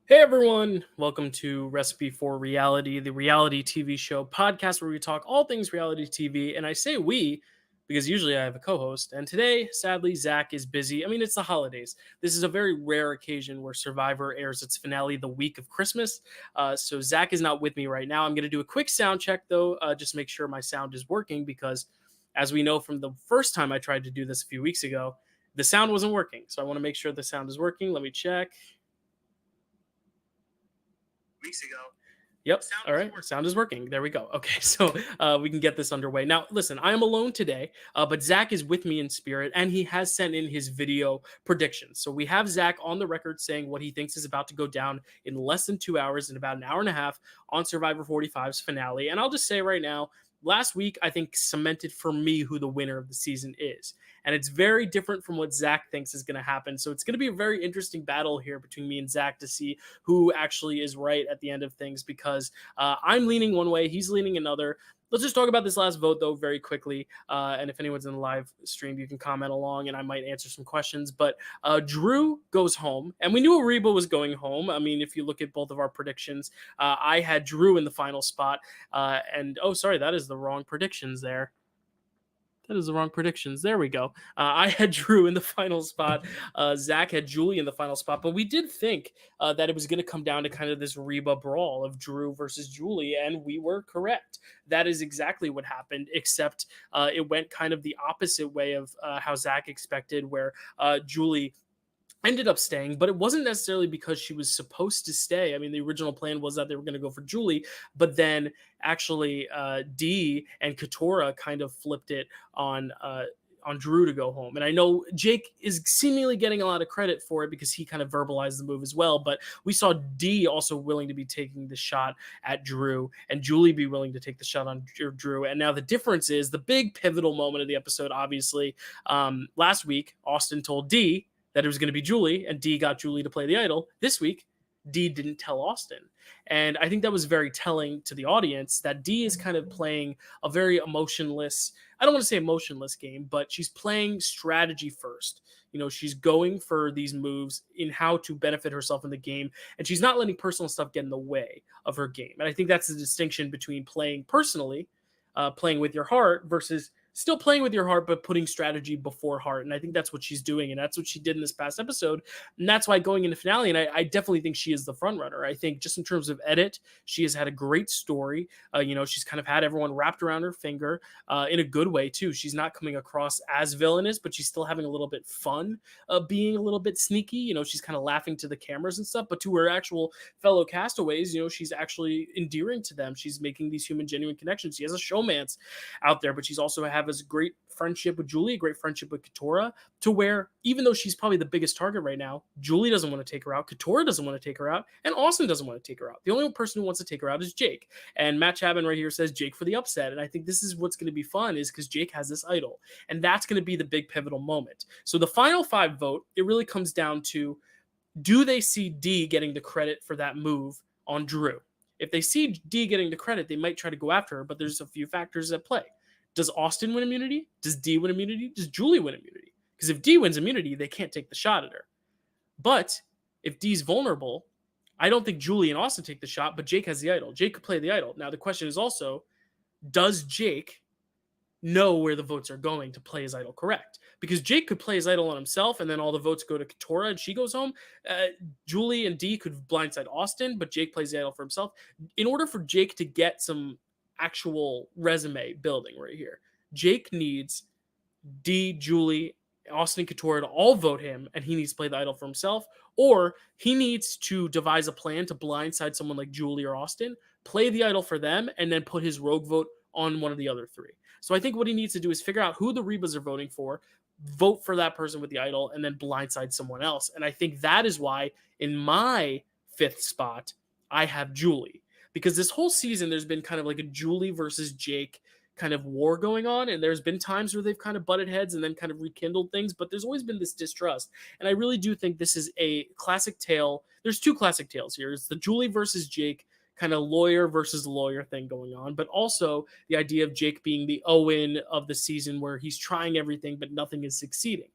Hey everyone, welcome to Recipe for Reality, the reality TV show podcast where we talk all things reality TV. And I say we because usually I have a co host. And today, sadly, Zach is busy. I mean, it's the holidays. This is a very rare occasion where Survivor airs its finale the week of Christmas. So Zach is not with me right now. I'm going to do a quick sound check though, just make sure my sound is working because, as we know from the first time I tried to do this a few weeks ago, the sound wasn't working. So I want to make sure the sound is working. Let me check. Weeks ago. Yep. All right. Sound is working. There we go. Okay. So we can get this underway. Now, listen, I am alone today, but Zach is with me in spirit and he has sent in his video predictions. So we have Zach on the record saying what he thinks is about to go down in less than 2 hours, in about an hour and a half on Survivor 45's finale. And I'll just say right now, last week, I think cemented for me who the winner of the season is. And it's very different from what Zach thinks is going to happen. So it's going to be a very interesting battle here between me and Zach to see who actually is right at the end of things because I'm leaning one way, he's leaning another. Let's just talk about this last vote, though, very quickly. And if anyone's in the live stream, you can comment along and I might answer some questions. But Drew goes home, and we knew Ariba was going home. I mean, if you look at both of our predictions, I had Drew in the final spot. Sorry, that is the wrong predictions there. That is the wrong predictions. There we go. I had Drew in the final spot. Zach had Julie in the final spot. But we did think that it was going to come down to kind of this Reba brawl of Drew versus Julie. And we were correct. That is exactly what happened, except it went kind of the opposite way of how Zach expected, where Julie ended up staying, but it wasn't necessarily because she was supposed to stay. I mean, the original plan was that they were going to go for Julie, but then actually Dee and Katora kind of flipped it on Drew to go home. And I know Jake is seemingly getting a lot of credit for it because he kind of verbalized the move as well, but we saw Dee also willing to be taking the shot at Drew and Julie be willing to take the shot on Drew. And now the difference is the big pivotal moment of the episode, obviously. Last week, Austin told Dee that it was going to be Julie, and Dee got Julie to play the idol. This week, Dee didn't tell Austin. And I think that was very telling to the audience that Dee is kind of playing a very emotionless, I don't want to say emotionless game, but she's playing strategy first. You know, she's going for these moves in how to benefit herself in the game, and she's not letting personal stuff get in the way of her game. And I think that's the distinction between playing personally, playing with your heart, versus still playing with your heart, but putting strategy before heart. And I think that's what she's doing. And that's what she did in this past episode. And that's why going into finale, and I definitely think she is the front runner. I think just in terms of edit, she has had a great story. She's kind of had everyone wrapped around her finger in a good way too. She's not coming across as villainous, but she's still having a little bit fun being a little bit sneaky. You know, she's kind of laughing to the cameras and stuff, but to her actual fellow castaways, you know, she's actually endearing to them. She's making these human, genuine connections. She has a showmance out there, but she's also have a great friendship with Julie, a great friendship with Katora, to where even though she's probably the biggest target right now, Julie doesn't want to take her out, Katora doesn't want to take her out, and Austin doesn't want to take her out. The only person who wants to take her out is Jake. And Matt Chapman right here says Jake for the upset. And I think this is what's going to be fun, is because Jake has this idol. And that's going to be the big pivotal moment. So the final 5 vote, it really comes down to, do they see Dee getting the credit for that move on Drew? If they see Dee getting the credit, they might try to go after her, but there's a few factors at play. Does Austin win immunity? Does Dee win immunity? Does Julie win immunity? Because if Dee wins immunity, they can't take the shot at her. But if Dee's vulnerable, I don't think Julie and Austin take the shot, but Jake has the idol. Jake could play the idol. Now, the question is also, does Jake know where the votes are going to play his idol correct? Because Jake could play his idol on himself, and then all the votes go to Katora, and she goes home. Julie and Dee could blindside Austin, but Jake plays the idol for himself. In order for Jake to get some actual resume building right here, Jake needs Dee, Julie, Austin, and Katora to all vote him, and he needs to play the idol for himself, or he needs to devise a plan to blindside someone like Julie or Austin, play the idol for them, and then put his rogue vote on one of the other 3. So I think what he needs to do is figure out who the Rebas are voting for, vote for that person with the idol, and then blindside someone else. And I think that is why in my 5th spot, I have Julie. Because this whole season, there's been kind of like a Julie versus Jake kind of war going on, and there's been times where they've kind of butted heads and then kind of rekindled things, but there's always been this distrust. And I really do think this is a classic tale. There's 2 classic tales here. It's the Julie versus Jake kind of lawyer versus lawyer thing going on, but also the idea of Jake being the Owen of the season, where he's trying everything but nothing is succeeding.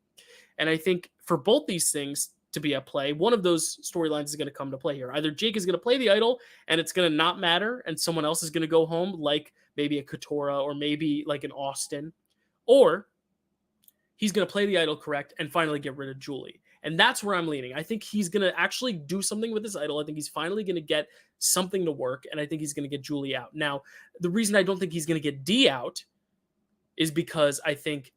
And I think for both these things, to be at play. One of those storylines is going to come to play here. Either Jake is going to play the idol and it's going to not matter and someone else is going to go home, like maybe a Katora or maybe like an Austin, or he's going to play the idol correct and finally get rid of Julie. And that's where I'm leaning. I think he's going to actually do something with this idol. I think he's finally going to get something to work, and I think he's going to get Julie out. Now, the reason I don't think he's going to get D out is because I think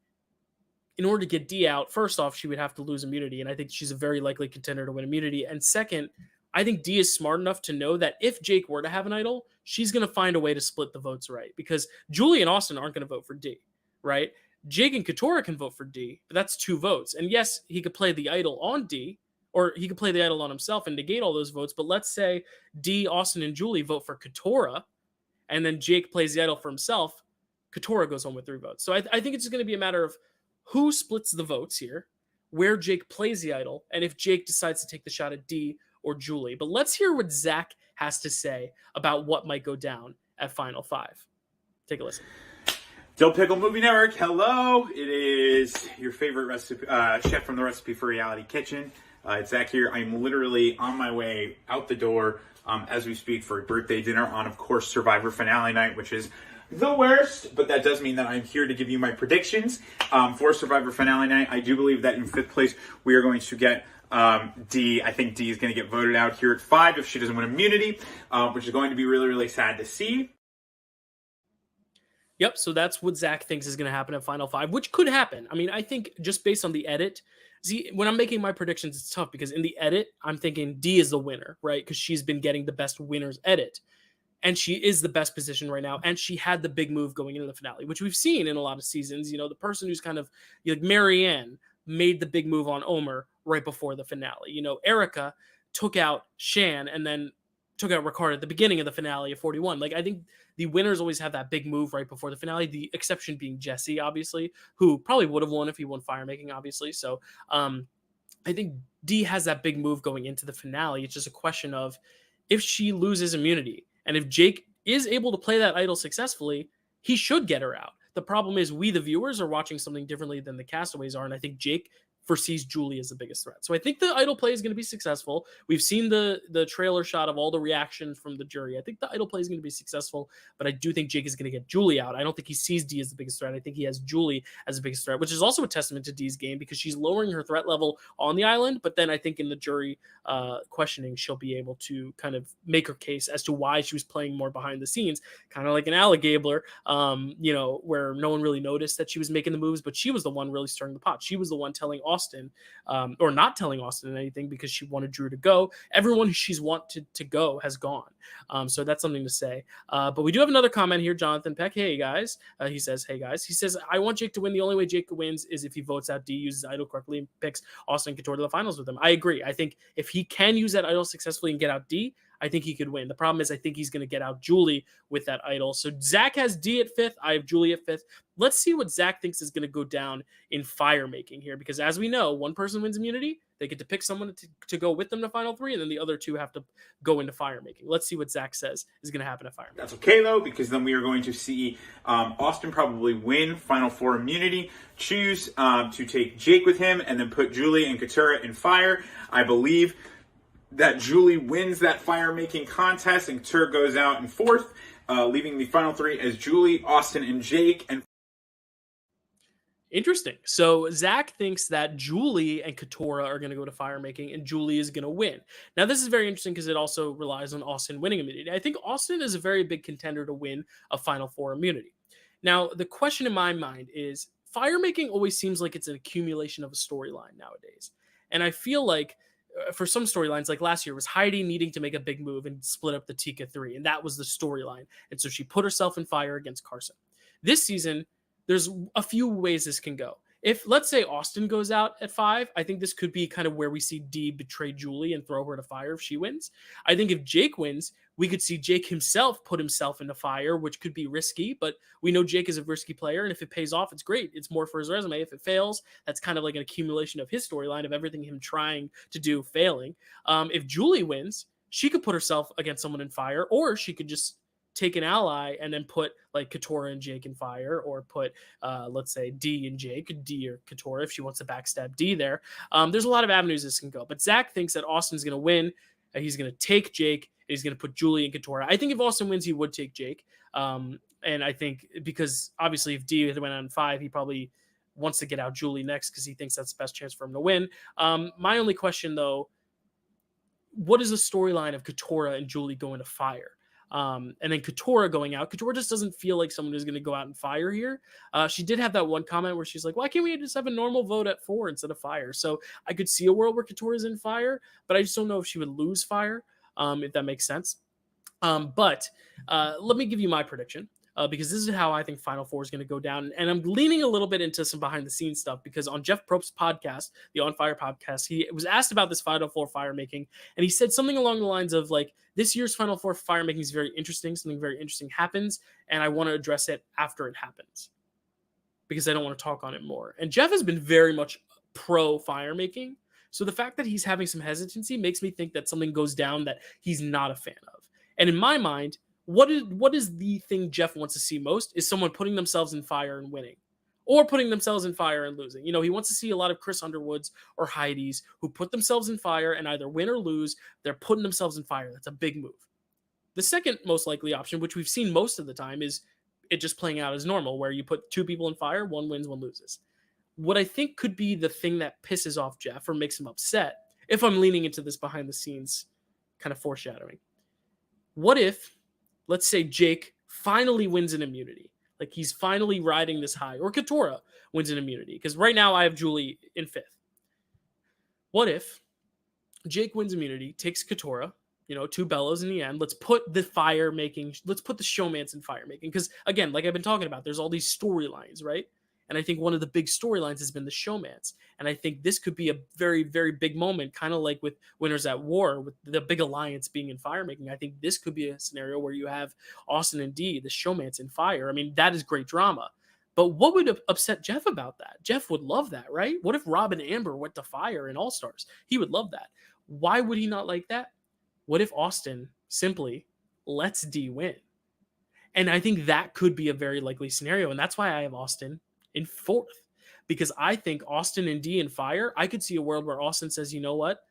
in order to get D out, first off, she would have to lose immunity, and I think she's a very likely contender to win immunity. And second, I think D is smart enough to know that if Jake were to have an idol, she's going to find a way to split the votes right, because Julie and Austin aren't going to vote for D, right? Jake and Katora can vote for D, but that's 2 votes. And yes, he could play the idol on D, or he could play the idol on himself and negate all those votes. But let's say D, Austin, and Julie vote for Katora, and then Jake plays the idol for himself. Katora goes home with 3 votes. So I think it's just going to be a matter of who splits the votes here, where Jake plays the idol, and if Jake decides to take the shot at D or Julie. But let's hear what Zach has to say about what might go down at Final 5. Take a listen. Dill Pickle Movie Network, hello. It is your favorite recipe, chef from the Recipe for Reality kitchen. It's Zach here. I'm literally on my way out the door as we speak for a birthday dinner on, of course, Survivor finale night, which is the worst, but that does mean that I'm here to give you my predictions for Survivor finale night. I do believe that in 5th place, we are going to get D. I think D is going to get voted out here at 5 if she doesn't win immunity, which is going to be really, really sad to see. Yep, so that's what Zach thinks is going to happen at Final 5, which could happen. I mean, I think just based on the edit, see, when I'm making my predictions, it's tough because in the edit, I'm thinking D is the winner, right? Because she's been getting the best winner's edit. And she is the best position right now. And she had the big move going into the finale, which we've seen in a lot of seasons. You know, the person who's kind of like Marianne made the big move on Omer right before the finale. You know, Erica took out Shan and then took out Ricard at the beginning of the finale of 41. Like, I think the winners always have that big move right before the finale, the exception being Jesse, obviously, who probably would have won if he won fire making, obviously. So I think D has that big move going into the finale. It's just a question of if she loses immunity and if Jake is able to play that idol successfully, he should get her out. The problem is we, the viewers, are watching something differently than the castaways are, and I think Jake foresees Julie as the biggest threat. So I think the idol play is going to be successful. We've seen the trailer shot of all the reactions from the jury. I think the idol play is going to be successful, but I do think Jake is going to get Julie out. I don't think he sees D as the biggest threat. I think he has Julie as the biggest threat, which is also a testament to D's game because she's lowering her threat level on the island, but then I think in the jury questioning, she'll be able to kind of make her case as to why she was playing more behind the scenes, kind of like an alligabler, you know, where no one really noticed that she was making the moves, but she was the one really stirring the pot. She was the one telling Austin, or not telling Austin anything because she wanted Drew to go. Everyone she's wanted to go has gone. So that's something to say. But we do have another comment here, Jonathan Peck. Hey guys, he says, hey guys. He says, I want Jake to win. The only way Jake wins is if he votes out D, uses idol correctly, and picks Austin and Couture to the finals with him. I agree. I think if he can use that idol successfully and get out D, I think he could win. The problem is I think he's going to get out Julie with that idol. So Zach has D at 5th. I have Julie at 5th. Let's see what Zach thinks is going to go down in fire making here, because as we know, one person wins immunity. They get to pick someone to go with them to final 3, and then the other 2 have to go into fire making. Let's see what Zach says is going to happen at fire making. That's okay, though, because then we are going to see Austin probably win final 4 immunity, choose to take Jake with him, and then put Julie and Katura in fire. I believe that Julie wins that fire-making contest, and Katura goes out in 4th, leaving the final 3 as Julie, Austin, and Jake. And interesting. So Zach thinks that Julie and Katura are going to go to fire making, and Julie is going to win. Now, this is very interesting because it also relies on Austin winning immunity. I think Austin is a very big contender to win a Final 4 immunity. Now, the question in my mind is, fire making always seems like it's an accumulation of a storyline nowadays. And I feel like for some storylines, like last year, was Heidi needing to make a big move and split up the Tika 3, and that was the storyline. And so she put herself in fire against Carson. This season, there's a few ways this can go. If, let's say, Austin goes out at 5, I think this could be kind of where we see Dee betray Julie and throw her to fire if she wins. I think if Jake wins, we could see Jake himself put himself into fire, which could be risky, but we know Jake is a risky player, and if it pays off, it's great. It's more for his resume. If it fails, that's kind of like an accumulation of his storyline of everything him trying to do failing. If Julie wins, she could put herself against someone in fire, or she could just take an ally and then put like Katora and Jake in fire, or put let's say D and Jake, D or Katora if she wants to backstab D there. There's a lot of avenues this can go, but Zach thinks that Austin's going to win. He's going to take Jake, and he's going to put Julie and Katora. I think if Austin wins, he would take Jake. And I think because obviously if D went on 5, he probably wants to get out Julie next because he thinks that's the best chance for him to win. My only question though, what is the storyline of Katora and Julie going to fire? And then Katora going out. Katora just doesn't feel like someone who's going to go out and fire here. She did have that one comment where she's like, why can't we just have a normal vote at 4 instead of fire? So I could see a world where Katora's in fire, but I just don't know if she would lose fire, if that makes sense. But let me give you my prediction. Because this is how I think Final Four is going to go down. And I'm leaning a little bit into some behind the scenes stuff because on Jeff Probst's podcast, the On Fire podcast, he was asked about this Final Four fire making. And he said something along the lines of like, this year's Final Four fire making is very interesting. Something very interesting happens. And I want to address it after it happens because I don't want to talk on it more. And Jeff has been very much pro fire making. So the fact that he's having some hesitancy makes me think that something goes down that he's not a fan of. And in my mind, what is the thing Jeff wants to see most is someone putting themselves in fire and winning, or putting themselves in fire and losing. You know, he wants to see a lot of Chris Underwoods or Heidi's who put themselves in fire and either win or lose. They're putting themselves in fire. That's a big move. The second most likely option, which we've seen most of the time, is it just playing out as normal, where you put 2 people in fire, one wins, one loses. What I think could be the thing that pisses off Jeff or makes him upset, if I'm leaning into this behind the scenes kind of foreshadowing. What if, let's say Jake finally wins an immunity. Like he's finally riding this high. Or Katora wins an immunity. Because right now I have Julie in 5th. What if Jake wins immunity, takes Katora, 2 Bellows in the end. Let's put the showmance in fire making. Because again, like I've been talking about, there's all these storylines, right? And I think one of the big storylines has been the showmance. And I think this could be a very, very big moment, kind of like with Winners at War, with the big alliance being in fire making. I think this could be a scenario where you have Austin and D, the showmance in fire. I mean, that is great drama. But what would upset Jeff about that? Jeff would love that, right? What if Rob and Amber went to fire in All Stars? He would love that. Why would he not like that? What if Austin simply lets D win? And I think that could be a very likely scenario. And that's why I have Austin in 4th, because I think Austin and D in fire, I could see a world where Austin says, you know what?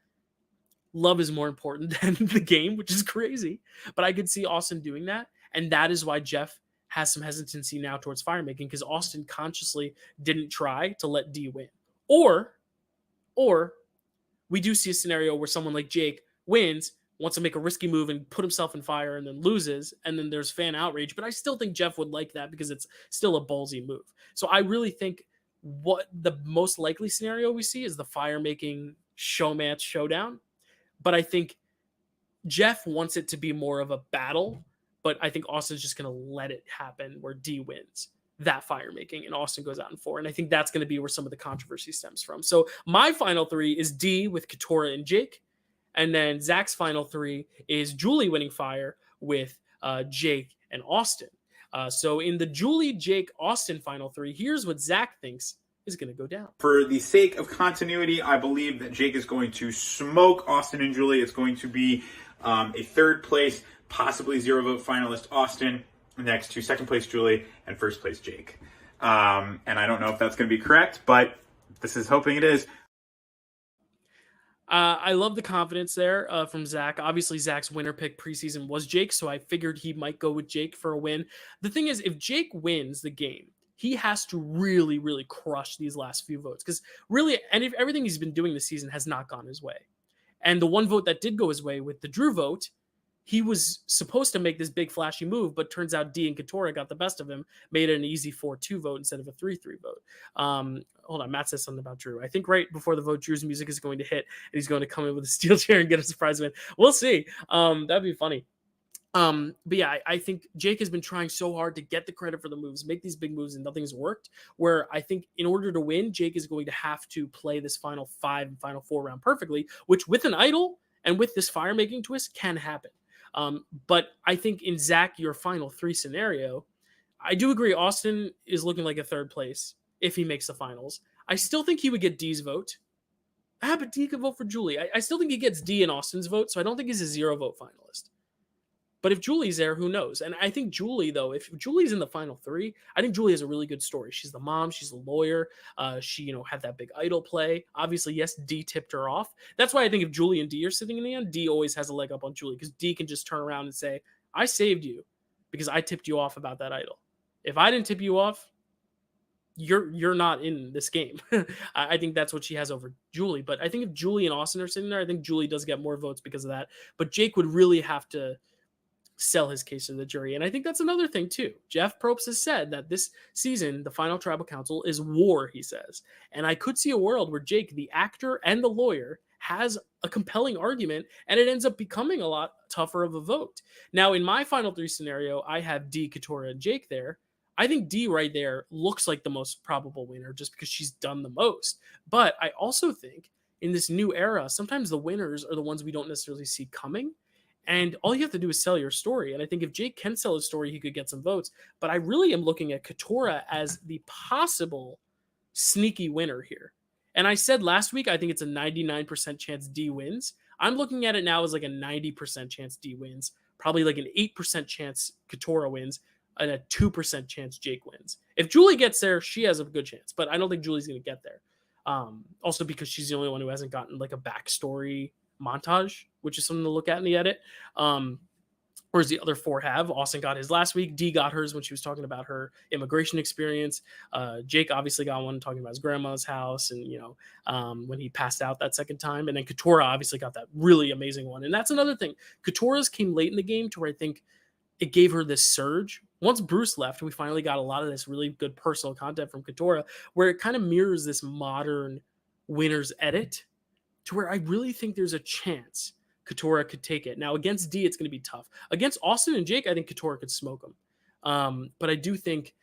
Love is more important than the game, which is crazy. But I could see Austin doing that. And that is why Jeff has some hesitancy now towards fire making, because Austin consciously didn't try to let D win. Or we do see a scenario where someone like Jake wins, wants to make a risky move and put himself in fire and then loses, and then there's fan outrage. But I still think Jeff would like that because it's still a ballsy move. So I really think what the most likely scenario we see is the fire-making showmatch showdown. But I think Jeff wants it to be more of a battle, but I think Austin's just going to let it happen where D wins that fire-making and Austin goes out in 4. And I think that's going to be where some of the controversy stems from. So my final 3 is D with Katora and Jake. And then Zach's final 3 is Julie winning fire with Jake and Austin. So in the Julie, Jake, Austin final 3, here's what Zach thinks is going to go down. For the sake of continuity, I believe that Jake is going to smoke Austin and Julie. It's going to be a 3rd place, possibly 0 vote finalist Austin. Next to 2nd place Julie and 1st place Jake. And I don't know if that's going to be correct, but this is hoping it is. I love the confidence there from Zach. Obviously, Zach's winner pick preseason was Jake, so I figured he might go with Jake for a win. The thing is, if Jake wins the game, he has to really, really crush these last few votes, because really, and if everything he's been doing this season has not gone his way. And the one vote that did go his way with the Drew vote, he was supposed to make this big flashy move, but turns out D and Katora got the best of him, made it an easy 4-2 vote instead of a 3-3 vote. Hold on, Matt says something about Drew. I think right before the vote, Drew's music is going to hit, and he's going to come in with a steel chair and get a surprise win. We'll see. That'd be funny. But yeah, I think Jake has been trying so hard to get the credit for the moves, make these big moves, and nothing's worked. Where I think in order to win, Jake is going to have to play this final 5 and final 4 round perfectly, which with an idol and with this fire-making twist can happen. But I think in Zach, your final 3 scenario, I do agree Austin is looking like a 3rd place if he makes the finals. I still think he would get D's vote. But D could vote for Julie. I still think he gets D and Austin's vote, so I don't think he's a 0 vote finalist. But if Julie's there, who knows? And I think Julie, though, if Julie's in the final three, I think Julie has a really good story. She's the mom, she's a lawyer. She, had that big idol play. Obviously, yes, D tipped her off. That's why I think if Julie and D are sitting in the end, D always has a leg up on Julie because D can just turn around and say, I saved you because I tipped you off about that idol. If I didn't tip you off, you're not in this game. I think that's what she has over Julie. But I think if Julie and Austin are sitting there, I think Julie does get more votes because of that. But Jake would really have to sell his case to the jury. And I think that's another thing too. Jeff Probst has said that this season, the final tribal council is war, he says. And I could see a world where Jake, the actor and the lawyer, has a compelling argument and it ends up becoming a lot tougher of a vote. Now, in my final three scenario, I have D, Katora, and Jake there. I think D right there looks like the most probable winner just because she's done the most. But I also think in this new era, sometimes the winners are the ones we don't necessarily see coming. And all you have to do is sell your story. And I think if Jake can sell his story, he could get some votes. But I really am looking at Katora as the possible sneaky winner here. And I said last week, I think it's a 99% chance D wins. I'm looking at it now as like a 90% chance D wins, probably like an 8% chance Katora wins, and a 2% chance Jake wins. If Julie gets there, she has a good chance, but I don't think Julie's going to get there. Also because she's the only one who hasn't gotten like a backstory montage, which is something to look at in the edit. Whereas the other four have. Austin got his last week. D got hers when she was talking about her immigration experience. Jake obviously got one talking about his grandma's house and, when he passed out that second time. And then Katora obviously got that really amazing one. And that's another thing. Katora's came late in the game to where I think it gave her this surge. Once Bruce left, we finally got a lot of this really good personal content from Katora where it kind of mirrors this modern winner's edit to where I really think there's a chance Katora could take it. Now, against D, it's going to be tough. Against Austin and Jake, I think Katora could smoke him. But I do think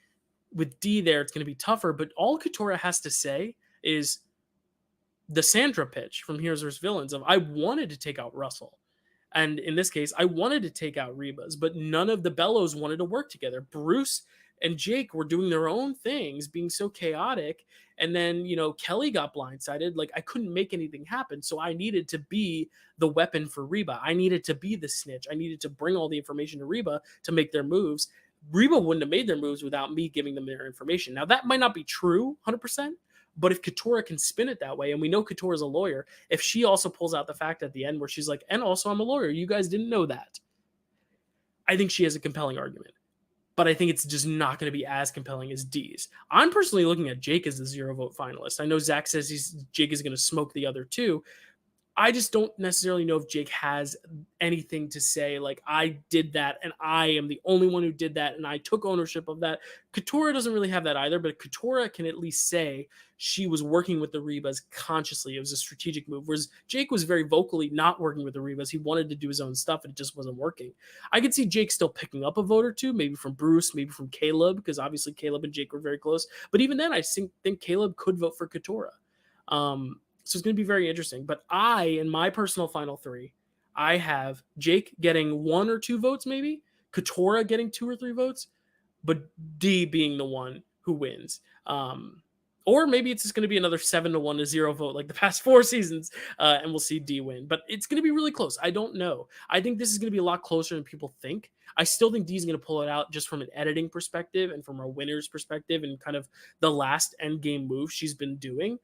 with D there, it's going to be tougher. But all Katora has to say is the Sandra pitch from Heroes vs. Villains of I wanted to take out Russell. And in this case, I wanted to take out Rebus, but none of the Bellows wanted to work together. Bruce and Jake were doing their own things, being so chaotic. And then, Kelly got blindsided. Like, I couldn't make anything happen. So I needed to be the weapon for Reba. I needed to be the snitch. I needed to bring all the information to Reba to make their moves. Reba wouldn't have made their moves without me giving them their information. Now, that might not be true 100%. But if Katora can spin it that way, and we know Katora's a lawyer, if she also pulls out the fact at the end where she's like, and also I'm a lawyer, you guys didn't know that, I think she has a compelling argument. But I think it's just not going to be as compelling as D's. I'm personally looking at Jake as the 0 vote finalist. I know Zach says Jake is going to smoke the other two. I just don't necessarily know if Jake has anything to say, like, I did that, and I am the only one who did that, and I took ownership of that. Katora doesn't really have that either, but Katora can at least say she was working with the Rebas consciously. It was a strategic move, whereas Jake was very vocally not working with the Rebas. He wanted to do his own stuff, and it just wasn't working. I could see Jake still picking up a vote or two, maybe from Bruce, maybe from Caleb, because obviously Caleb and Jake were very close. But even then, I think Caleb could vote for Katora. So it's going to be very interesting. But in my personal final three, I have Jake getting 1 or 2 votes, maybe, Katora getting 2 or 3 votes, but D being the one who wins. Or maybe it's just going to be another 7-1 to 0 vote like the past 4 seasons, and we'll see D win. But it's going to be really close. I don't know. I think this is going to be a lot closer than people think. I still think D is going to pull it out just from an editing perspective and from a winner's perspective and kind of the last end game move she's been doing.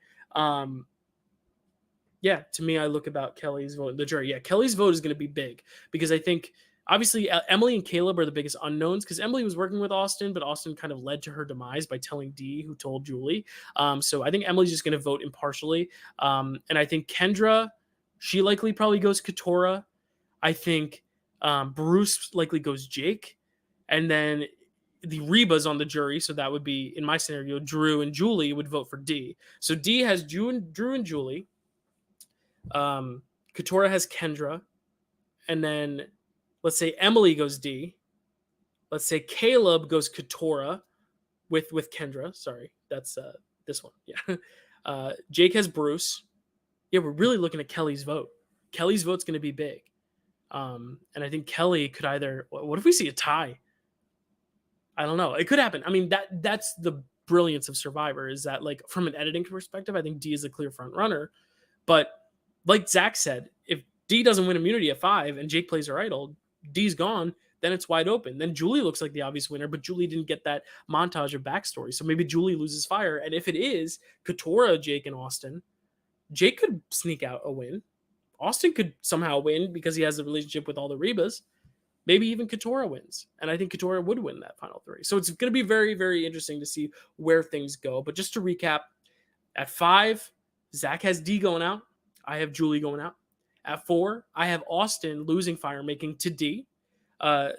Yeah, to me, I look about Kelly's vote, the jury. Yeah, Kelly's vote is going to be big because I think, obviously, Emily and Caleb are the biggest unknowns because Emily was working with Austin, but Austin kind of led to her demise by telling Dee who told Julie. So I think Emily's just going to vote impartially. And I think Kendra, she likely probably goes Katora. I think Bruce likely goes Jake. And then the Rebas on the jury, so that would be, in my scenario, Drew and Julie would vote for D. So D has Drew and Julie. Katora has Kendra, and then let's say Emily goes D. Let's say Caleb goes Katora with Kendra. Sorry, that's this one. Yeah. Jake has Bruce. Yeah, we're really looking at Kelly's vote. Kelly's vote's going to be big. And I think Kelly could either. What if we see a tie? I don't know. It could happen. I mean, that's the brilliance of Survivor is that, like, from an editing perspective, I think D is a clear front runner, but like Zach said, if D doesn't win immunity at 5 and Jake plays her idol, D's gone. then it's wide open. Then Julie looks like the obvious winner, but Julie didn't get that montage of backstory. So maybe Julie loses fire. And if it is Katora, Jake, and Austin, Jake could sneak out a win. Austin could somehow win because he has a relationship with all the Rebas. Maybe even Katora wins. And I think Katora would win that final three. So it's going to be very, very interesting to see where things go. But just to recap, at 5, Zach has D going out. I have Julie going out. At 4, I have Austin losing fire, making to D.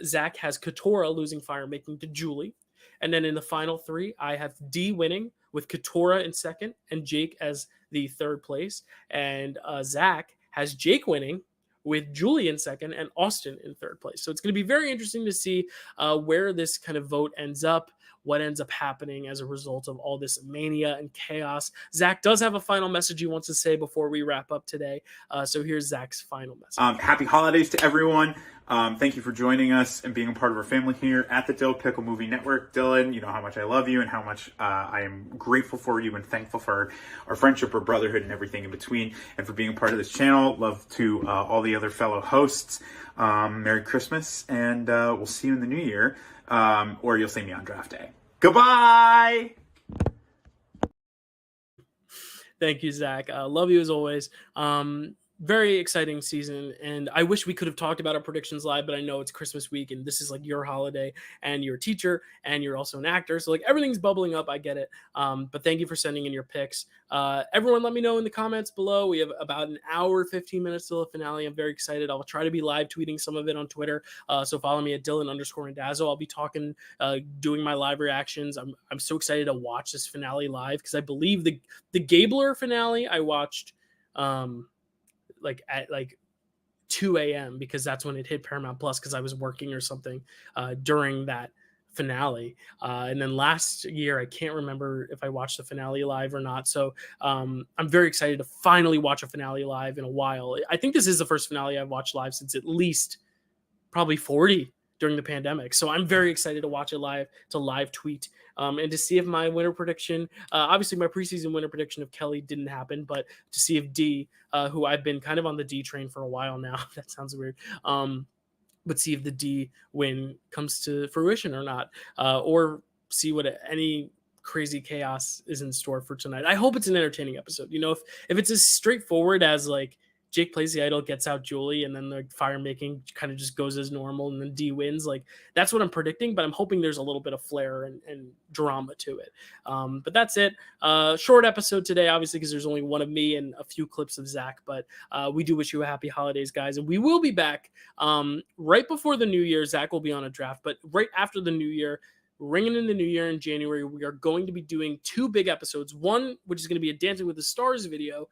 Zach has Katora losing fire, making to Julie. And then in the final 3, I have D winning with Katora in second and Jake as the third place. And Zach has Jake winning with Julie in second and Austin in third place. So it's going to be very interesting to see where this kind of vote ends up, what ends up happening as a result of all this mania and chaos. Zach does have a final message he wants to say before we wrap up today. So here's Zach's final message. Happy holidays to everyone. Thank you for joining us and being a part of our family here at the Dill Pickle Movie Network. Dylan, you know how much I love you and how much I am grateful for you and thankful for our friendship, our brotherhood, and everything in between, and for being a part of this channel. Love to all the other fellow hosts. Merry Christmas, and we'll see you in the new year, or you'll see me on draft day. Goodbye! Thank you, Zach. Love you as always. Very exciting season, and I wish we could have talked about our predictions live, but I know it's Christmas week, and this is like your holiday, and you're a teacher, and you're also an actor, so like everything's bubbling up. I get it. But thank you for sending in your picks. Everyone, let me know in the comments below. We have about an hour, 15 minutes till the finale. I'm very excited. I'll try to be live tweeting some of it on Twitter. So follow me at Dylan_Randazzo. I'll be talking, doing my live reactions. I'm so excited to watch this finale live because I believe the Gabler finale I watched. At 2 a.m. because that's when it hit Paramount Plus because I was working or something during that finale. And then last year, I can't remember if I watched the finale live or not. So I'm very excited to finally watch a finale live in a while. I think this is the first finale I've watched live since at least probably 40 during the pandemic. So I'm very excited to watch it live, to live tweet, and to see if my winner prediction, obviously my preseason winner prediction of Kelly didn't happen, but to see if D, who I've been kind of on the D train for a while now, that sounds weird, but see if the D win comes to fruition or not, or see what any crazy chaos is in store for tonight. I hope it's an entertaining episode. You know, if it's as straightforward as like Jake plays the idol, gets out Julie, and then the fire making kind of just goes as normal, and then D wins. Like that's what I'm predicting, but I'm hoping there's a little bit of flair and drama to it. But that's it. Short episode today, obviously, because there's only one of me and a few clips of Zach. But we do wish you a happy holidays, guys, and we will be back right before the new year. Zach will be on a draft, but right after the new year. Ringing in the new year in January, we are going to be doing 2 big episodes. One, which is going to be a Dancing with the Stars video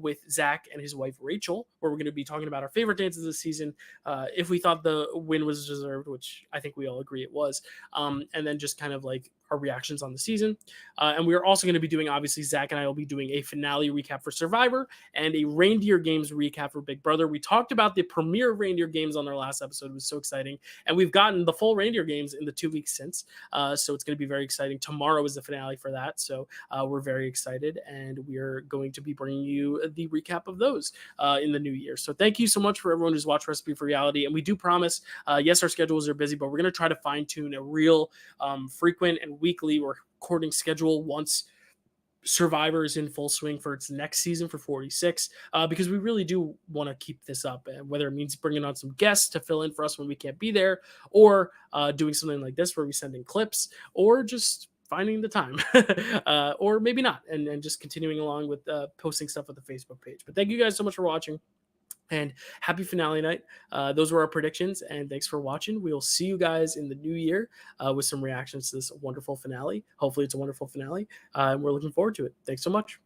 with Zach and his wife, Rachel, where we're going to be talking about our favorite dances this season, if we thought the win was deserved, which I think we all agree it was, and then just kind of like our reactions on the season. And we are also going to be doing, obviously, Zach and I will be doing a finale recap for Survivor and a Reindeer Games recap for Big Brother. We talked about the premiere of Reindeer Games on our last episode. It was so exciting. And we've gotten the full Reindeer Games in the 2 weeks since. So it's going to be very exciting. Tomorrow is the finale for that. So we're very excited. And we're going to be bringing you the recap of those in the new year. So thank you so much for everyone who's watched Recipe for Reality. And we do promise, yes, our schedules are busy, but we're going to try to fine tune a real frequent and weekly recording schedule once Survivor is in full swing for its next season for 46, because we really do want to keep this up, and whether it means bringing on some guests to fill in for us when we can't be there, or doing something like this where we send in clips, or just finding the time, or maybe not, and just continuing along with posting stuff with the Facebook page. But thank you guys so much for watching. And happy finale night. Those were our predictions, and thanks for watching. We will see you guys in the new year with some reactions to this wonderful finale. Hopefully it's a wonderful finale, and we're looking forward to it. Thanks so much.